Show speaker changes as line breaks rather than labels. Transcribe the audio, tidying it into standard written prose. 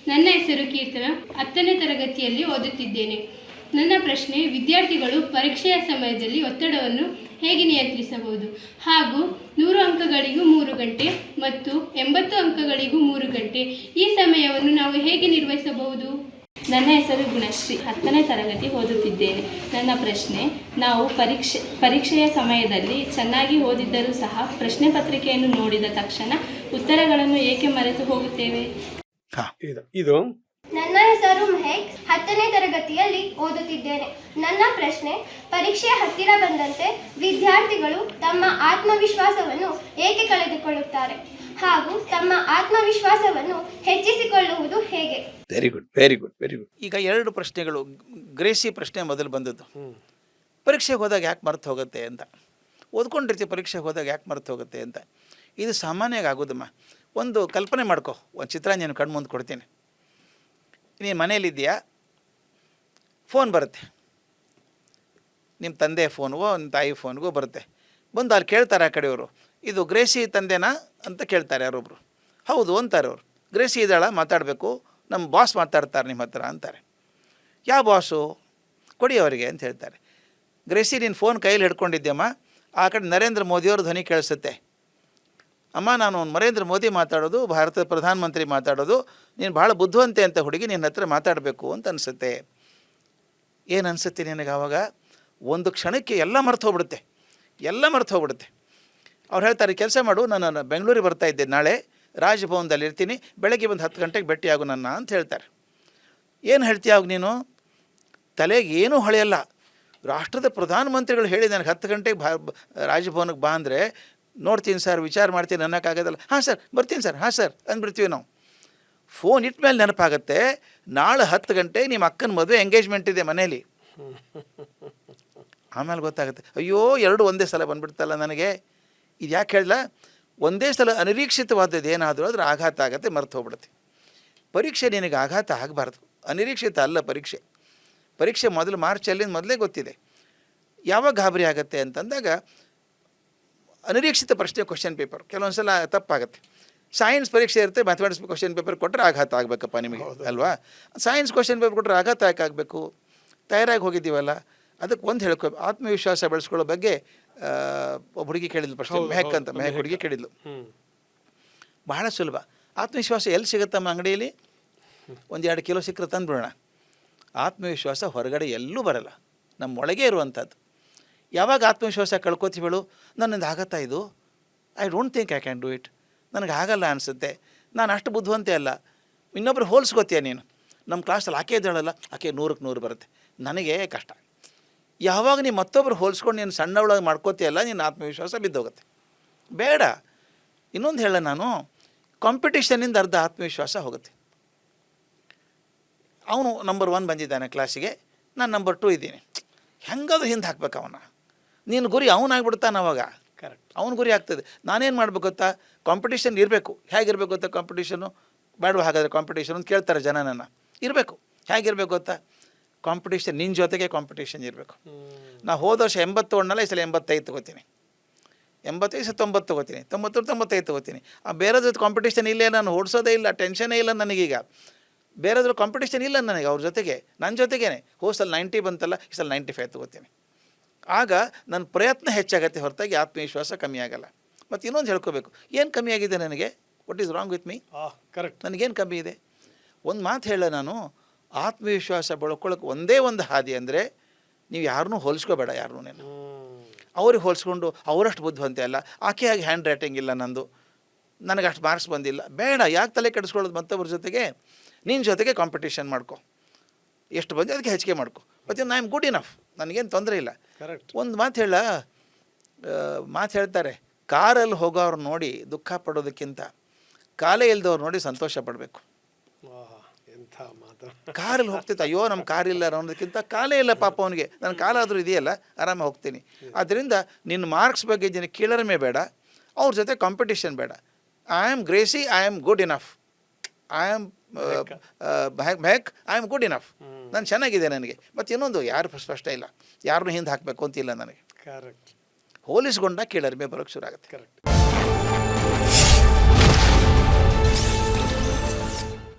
ನನ್ನ ಹೆಸರು ಕೀರ್ತನ, 10ನೇ ತರಗತಿಯಲ್ಲಿ ಓದುತ್ತಿದ್ದೇನೆ. ನನ್ನ ಪ್ರಶ್ನೆ, ವಿದ್ಯಾರ್ಥಿಗಳು ಪರೀಕ್ಷೆಯ ಸಮಯದಲ್ಲಿ ಒತ್ತಡವನ್ನು ಹೇಗೆ ನಿಯಂತ್ರಿಸಬಹುದು ಹಾಗೂ 100 ಅಂಕಗಳಿಗೂ 3 ಗಂಟೆ ಮತ್ತು 80 ಅಂಕಗಳಿಗೂ 3 ಗಂಟೆ ಈ ಸಮಯವನ್ನು ನಾವು ಹೇಗೆ ನಿರ್ವಹಿಸಬಹುದು?
ನನ್ನ ಹೆಸರು ಗುಣಶ್ರೀ, 10ನೇ ತರಗತಿ ಓದುತ್ತಿದ್ದೇನೆ. ನನ್ನ ಪ್ರಶ್ನೆ, ನಾವು ಪರೀಕ್ಷೆಯ ಸಮಯದಲ್ಲಿ ಚೆನ್ನಾಗಿ ಓದಿದ್ದರೂ ಸಹ ಪ್ರಶ್ನೆ ಪತ್ರಿಕೆಯನ್ನು ನೋಡಿದ ತಕ್ಷಣ ಉತ್ತರಗಳನ್ನು ಏಕೆ ಮರೆತು ಹೋಗುತ್ತೇವೆ?
ಇದು
ನನ್ನ ಹೆಸರು ಮೆಹಕ್, 10ನೇ ತರಗತಿಯಲ್ಲಿ ಓದುತ್ತಿದ್ದೇನೆ. ನನ್ನ ಪ್ರಶ್ನೆ, ಪರೀಕ್ಷೆ ಹತ್ತಿರ ಬಂದಂತೆ ವಿದ್ಯಾರ್ಥಿಗಳು ತಮ್ಮ ಆತ್ಮವಿಶ್ವಾಸವನ್ನು ಏಕೆ ಕಳೆದುಕೊಳ್ಳುತ್ತಾರೆ ಹಾಗೂ ತಮ್ಮ ಆತ್ಮವಿಶ್ವಾಸವನ್ನು ಹೆಚ್ಚಿಸಿಕೊಳ್ಳುವುದು ಹೇಗೆ?
Very good very good very good.
ಈಗ 2 ಪ್ರಶ್ನೆಗಳು. ಗ್ರೇಸಿ ಪ್ರಶ್ನೆ ಮೊದಲು ಬಂದದ್ದು, ಪರೀಕ್ಷೆಗೆ ಹೋದಾಗ ಯಾಕೆ ಮರೆತು ಹೋಗುತ್ತೆ ಅಂತ. ಓದ್ಕೊಂಡಿರ್ತೀವಿ, ಪರೀಕ್ಷೆಗೆ ಹೋದಾಗ ಯಾಕೆ ಮರೆತು ಹೋಗುತ್ತೆ ಅಂತ. ಇದು ಸಾಮಾನ್ಯವಾಗಿ ಆಗೋದಮ್ಮ. ಒಂದು ಕಲ್ಪನೆ ಮಾಡ್ಕೊ, ಒಂದು ಚಿತ್ರ ನೀನು ಕಣ್ಣು ಮುಂದೆ ಕೊಡ್ತೀನಿ. ನೀನು ಮನೇಲಿದ್ದೀಯಾ, ಫೋನ್ ಬರುತ್ತೆ, ನಿಮ್ಮ ತಂದೆ ಫೋನ್ಗೋ ನಿಮ್ಮ ತಾಯಿ ಫೋನ್ಗೋ ಬರುತ್ತೆ. ಬಂದು ಅಲ್ಲಿ ಕೇಳ್ತಾರೆ ಆ ಕಡೆಯವರು, ಇದು ಗ್ರೇಸಿ ತಂದೆನಾ ಅಂತ ಕೇಳ್ತಾರೆ ಯಾರೊಬ್ಬರು. ಹೌದು ಅಂತಾರೆ ಅವರು. ಗ್ರೇಸಿ ಇದ್ದಾಳ, ಮಾತಾಡಬೇಕು, ನಮ್ಮ ಬಾಸ್ ಮಾತಾಡ್ತಾರೆ ನಿಮ್ಮ ಹತ್ರ ಅಂತಾರೆ. ಯಾವ ಬಾಸು? ಕೊಡಿ ಅವರಿಗೆ ಅಂತ ಹೇಳ್ತಾರೆ. ಗ್ರೇಸಿ, ನೀನು ಫೋನ್ ಕೈಯಲ್ಲಿ ಹಿಡ್ಕೊಂಡಿದ್ಯಮ್ಮ, ಆ ಕಡೆ ನರೇಂದ್ರ ಮೋದಿಯವ್ರ ಧ್ವನಿ ಕೇಳಿಸುತ್ತೆ. ಅಮ್ಮ, ನಾನು ನರೇಂದ್ರ ಮೋದಿ ಮಾತಾಡೋದು, ಭಾರತದ ಪ್ರಧಾನಮಂತ್ರಿ ಮಾತಾಡೋದು, ನೀನು ಭಾಳ ಬುದ್ಧಿವಂತೆ ಅಂತ ಹುಡುಗಿ, ನಿನ್ನ ಹತ್ರ ಮಾತಾಡಬೇಕು ಅಂತ ಅನಿಸುತ್ತೆ. ಏನು ಅನಿಸುತ್ತೆ ನಿನಗೆ? ಆವಾಗ ಒಂದು ಕ್ಷಣಕ್ಕೆ ಎಲ್ಲ ಮರ್ತು ಹೋಗ್ಬಿಡುತ್ತೆ, ಎಲ್ಲ ಮರ್ತು ಹೋಗ್ಬಿಡುತ್ತೆ. ಅವ್ರು ಹೇಳ್ತಾರೆ, ಕೆಲಸ ಮಾಡು, ನಾನು ಬೆಂಗಳೂರಿಗೆ ಬರ್ತಾಯಿದ್ದೆ, ನಾಳೆ ರಾಜಭವನದಲ್ಲಿ ಇರ್ತೀನಿ, ಬೆಳಗ್ಗೆ ಒಂದು 10 ಗಂಟೆಗೆ ಭೇಟಿಯಾಗು ನನ್ನ ಅಂತ ಹೇಳ್ತಾರೆ. ಏನು ಹೇಳ್ತೀಯ ಅವಾಗ ನೀನು? ತಲೆಗೆ ಏನೂ ಹೊಳೆಯಲ್ಲ. ರಾಷ್ಟ್ರದ ಪ್ರಧಾನಮಂತ್ರಿಗಳು ಹೇಳಿ ನನಗೆ 10 ಗಂಟೆಗೆ ರಾಜಭವನಕ್ಕೆ ಬಾ ಅಂದರೆ, ನೋಡ್ತೀನಿ ಸರ್, ವಿಚಾರ ಮಾಡ್ತೀನಿ ಅನ್ನೋಕ್ಕಾಗೋದಲ್ಲ. ಹಾಂ ಸರ್ ಬರ್ತೀನಿ ಸರ್, ಹಾಂ ಸರ್ ಅಂದ್ಬಿಡ್ತೀವಿ ನಾವು. ಫೋನ್ ಇಟ್ಟ ಮೇಲೆ ನೆನಪಾಗುತ್ತೆ, ನಾಳೆ 10 ಗಂಟೆ ನಿಮ್ಮ ಅಕ್ಕನ ಮದುವೆ ಎಂಗೇಜ್ಮೆಂಟ್ ಇದೆ ಮನೇಲಿ. ಆಮೇಲೆ ಗೊತ್ತಾಗುತ್ತೆ, ಅಯ್ಯೋ 2 ಒಂದೇ ಸಲ ಬಂದುಬಿಡ್ತಲ್ಲ ನನಗೆ. ಇದು ಯಾಕೆ ಹೇಳಲ್ಲ? ಒಂದೇ ಸಲ ಅನಿರೀಕ್ಷಿತವಾದದ್ದು ಏನಾದರೂ ಅದ್ರ ಆಘಾತ ಆಗುತ್ತೆ, ಮರೆತು ಹೋಗ್ಬಿಡುತ್ತೆ. ಪರೀಕ್ಷೆ ನಿನಗೆ ಆಘಾತ ಆಗಬಾರ್ದು, ಅನಿರೀಕ್ಷಿತ ಅಲ್ಲ ಪರೀಕ್ಷೆ. ಪರೀಕ್ಷೆ ಮೊದಲು ಮಾರ್ಚಲ್ಲಿ ಮೊದಲೇ ಗೊತ್ತಿದೆ. ಯಾವಾಗ ಗಾಬರಿ ಆಗುತ್ತೆ ಅಂತಂದಾಗ, ಅನಿರೀಕ್ಷಿತ ಪ್ರಶ್ನೆ ಕ್ವಶನ್ ಪೇಪರ್ ಕೆಲವೊಂದು ಸಲ ತಪ್ಪಾಗುತ್ತೆ. ಸೈನ್ಸ್ ಪರೀಕ್ಷೆ ಇರುತ್ತೆ, ಮ್ಯಾಥಮೆಟಿಕ್ಸ್ ಕ್ವಶನ್ ಪೇಪರ್ ಕೊಟ್ಟರೆ ಆಘಾತ ಆಗಬೇಕಪ್ಪ ನಿಮಗೆ, ಅಲ್ವಾ? ಸೈನ್ಸ್ ಕ್ವಶನ್ ಪೇಪರ್ ಕೊಟ್ಟರೆ ಆಘಾತ ಯಾಕೆ ಆಗಬೇಕು? ತಯಾರಾಗಿ ಹೋಗಿದ್ದೀವಲ್ಲ. ಅದಕ್ಕೆ ಒಂದು ಹೇಳ್ಕೊ, ಆತ್ಮವಿಶ್ವಾಸ ಬೆಳೆಸ್ಕೊಳ್ಳೋ ಬಗ್ಗೆ ಒಬ್ಬ ಹುಡುಗಿ ಕೇಳಿದ್ಲು ಪ್ರಶ್ನೆ, ಮೆಹಕ್ ಅಂತ. ಮೆಹಕ್ ಹುಡುಗಿ ಕೇಳಿದ್ಲು. ಬಹಳ ಸುಲಭ. ಆತ್ಮವಿಶ್ವಾಸ ಎಲ್ಲಿ ಸಿಗುತ್ತಮ್ಮ? ಅಂಗಡಿಯಲ್ಲಿ 1-2 ಕಿಲೋ ಸಿಕ್ಕರೆ ತಂದುಬಿಡೋಣ. ಆತ್ಮವಿಶ್ವಾಸ ಹೊರಗಡೆ ಎಲ್ಲೂ ಬರಲ್ಲ, ನಮ್ಮ ಒಳಗೆ ಇರುವಂಥದ್ದು. ಯಾವಾಗ ಆತ್ಮವಿಶ್ವಾಸ ಕಳ್ಕೊತೀವಿ ಹೇಳು? ನನ್ನಿಂದ ಆಗತ್ತಾ ಇದು? I don't think I can do it. ನನಗೆ ಆಗಲ್ಲ ಅನಿಸುತ್ತೆ, ನಾನು ಅಷ್ಟು ಬುದ್ಧಿವಂತೆ ಅಲ್ಲ. ಇನ್ನೊಬ್ಬರು ಹೋಲಿಸ್ಕೋತೀಯ ನೀನು. ನಮ್ಮ ಕ್ಲಾಸಲ್ಲಿ ಆಕೆ ಇದ್ದಾಳಲ್ಲ, ಆಕೆ 100ಕ್ಕೆ 100 ಬರುತ್ತೆ, ನನಗೆ ಕಷ್ಟ. ಯಾವಾಗ ನೀವು ಮತ್ತೊಬ್ಬರು ಹೋಲಿಸ್ಕೊಂಡು ನೀನು ಸಣ್ಣವಳಾಗಿ ಮಾಡ್ಕೋತೀಯಲ್ಲ, ನಿನ್ನ ಆತ್ಮವಿಶ್ವಾಸ ಬಿದ್ದೋಗುತ್ತೆ. ಬೇಡ. ಇನ್ನೊಂದು ಹೇಳ, ನಾನು ಕಾಂಪಿಟೇಷನ್ನಿಂದ ಅರ್ಧ ಆತ್ಮವಿಶ್ವಾಸ ಹೋಗುತ್ತೆ. ಅವನು ನಂಬರ್ 1 ಬಂದಿದ್ದಾನೆ ಕ್ಲಾಸಿಗೆ, ನಾನು ನಂಬರ್ 2 ಇದ್ದೀನಿ, ಹೆಂಗಾದ್ರೂ ಹಿಂದೆ ಹಾಕ್ಬೇಕು ಅವನ. ನೀನು ಗುರಿ ಅವನಾಗ್ಬಿಡ್ತಾನೆ. ಅವಾಗ ಕರೆಕ್ಟ್, ಅವನ ಗುರಿ ಆಗ್ತದೆ. ನಾನೇನು ಮಾಡ್ಬೇಕು ಗೊತ್ತಾ? ಕಾಂಪಿಟೇಷನ್ ಇರಬೇಕು. ಹೇಗಿರ್ಬೇಕು ಗೊತ್ತಾ ಕಾಂಪಿಟೇಷನು? ಬೇಡವಾ ಹಾಗಾದರೆ ಕಾಂಪಿಟೇಷನ್ ಅಂತ ಕೇಳ್ತಾರೆ ಜನ ನನ್ನ. ಇರಬೇಕು. ಹೇಗಿರ್ಬೇಕು ಗೊತ್ತಾ? ಕಾಂಪಿಟೇಷನ್ ನಿನ್ನ ಜೊತೆಗೆ ಕಾಂಪಿಟೇಷನ್ ಇರಬೇಕು. ನಾ ಹೋದ ವರ್ಷ 80 ತೊಗೊಂಡಲ್ಲ, ಈ ಸಲ 85 ತೊಗೋತೀನಿ, 85 90 ತೊಗೋತೀನಿ, 90 95 ತೊಗೋತೀನಿ. ಆ ಬೇರೆದ್ರ ಕಾಂಪಿಟೇಷನ್ ಇಲ್ಲೇ, ನಾನು ಓಡಿಸೋದೇ ಇಲ್ಲ, ಟೆನ್ಷನೇ ಇಲ್ಲ ನನಗೀಗ. ಬೇರೆದ್ರ ಕಾಂಪಿಟೇಷನ್ ಇಲ್ಲ ನನಗೆ ಅವ್ರ ಜೊತೆಗೆ, ನನ್ನ ಜೊತೆಗೇ. ಹೋದ ಸಲ 90 ಬಂತಲ್ಲ, ಈ ಸಲ 95 ತೊಗೋತೀನಿ. ಆಗ ನನ್ನ ಪ್ರಯತ್ನ ಹೆಚ್ಚಾಗತ್ತೆ ಹೊರತಾಗಿ ಆತ್ಮವಿಶ್ವಾಸ ಕಮ್ಮಿ ಆಗಲ್ಲ. ಮತ್ತು ಇನ್ನೊಂದು ಹೇಳ್ಕೋಬೇಕು, ಏನು ಕಮ್ಮಿ ಆಗಿದೆ ನನಗೆ? What is wrong with me? Correct, ನನಗೇನು ಕಮ್ಮಿ ಇದೆ? ಒಂದು ಮಾತು ಹೇಳ, ನಾನು ಆತ್ಮವಿಶ್ವಾಸ ಬೆಳ್ಕೊಳ್ಳೋಕೆ ಒಂದೇ ಒಂದು ಹಾದಿ ಅಂದರೆ, ನೀವು ಯಾರನ್ನೂ ಹೋಲಿಸ್ಕೋಬೇಡ. ಯಾರನ್ನೂ ಅವ್ರಿಗೆ ಹೋಲಿಸ್ಕೊಂಡು ಅವರಷ್ಟು ಬುದ್ಧಿವಂತೆ ಅಲ್ಲ, ಆಕೆಯಾಗಿ ಹ್ಯಾಂಡ್ ರೈಟಿಂಗ್ ಇಲ್ಲ ನಂದು, ನನಗೆ ಅಷ್ಟು ಮಾರ್ಕ್ಸ್ ಬಂದಿಲ್ಲ. ಬೇಡ, ಯಾಕೆ ತಲೆ ಕೆಡಿಸ್ಕೊಳ್ಳೋದು ಮತ್ತೊಬ್ಬರ ಜೊತೆಗೆ? ನಿನ್ನ ಜೊತೆಗೆ ಕಾಂಪಿಟೇಷನ್ ಮಾಡ್ಕೊ, ಎಷ್ಟು ಬಂದು ಅದಕ್ಕೆ ಹೆಚ್ಚಿಗೆ ಮಾಡ್ಕೊ. ಮತ್ತು ಐ ಆಮ್ ಗುಡ್ ಇನಫ್, ನನಗೇನು ತೊಂದರೆ ಇಲ್ಲ. ಕರೆಕ್ಟ್. ಒಂದು ಮಾತು ಹೇಳ್ತಾರೆ, ಕಾರಲ್ಲಿ ಹೋಗೋರು ನೋಡಿ ದುಃಖ ಪಡೋದಕ್ಕಿಂತ ಕಾಲೇ ಇಲ್ದವ್ರು ನೋಡಿ ಸಂತೋಷ ಪಡಬೇಕು. ಕಾರಲ್ಲಿ ಹೋಗ್ತಿತ್ತು, ಅಯ್ಯೋ ನಮ್ಮ ಕಾರಿಲ್ಲ ಅನ್ನೋದಕ್ಕಿಂತ ಕಾಲೇ ಇಲ್ಲ ಪಾಪ ಅವನಿಗೆ, ನನ್ನ ಕಾಲಾದರೂ ಇದೆಯಲ್ಲ, ಆರಾಮಾಗಿ ಹೋಗ್ತೀನಿ. ಆದ್ದರಿಂದ ನಿನ್ನ ಮಾರ್ಕ್ಸ್ ಬಗ್ಗೆ ಜನ ಕೀಳರಿಮೆ ಬೇಡ, ಅವ್ರ ಜೊತೆ ಕಾಂಪಿಟೇಷನ್ ಬೇಡ. I am Gracy, I am good enough, I am Mehak, I am good enough, ನಾನು ಚೆನ್ನಾಗಿದೆ ನನಗೆ. ಮತ್ತು ಇನ್ನೊಂದು, ಯಾರು ಸ್ಪಷ್ಟ ಇಲ್ಲ, ಯಾರನ್ನೂ ಹಿಂದೆ ಹಾಕಬೇಕು ಅಂತಿಲ್ಲ ನನಗೆ. ಕರೆಕ್ಟ್. ಹೋಲಿಸ್ಕೊಂಡ ಕೀಳರಿಮೆ ಬರೋಕ್ಕೆ ಶುರು ಆಗುತ್ತೆ. ಕರೆಕ್ಟ್.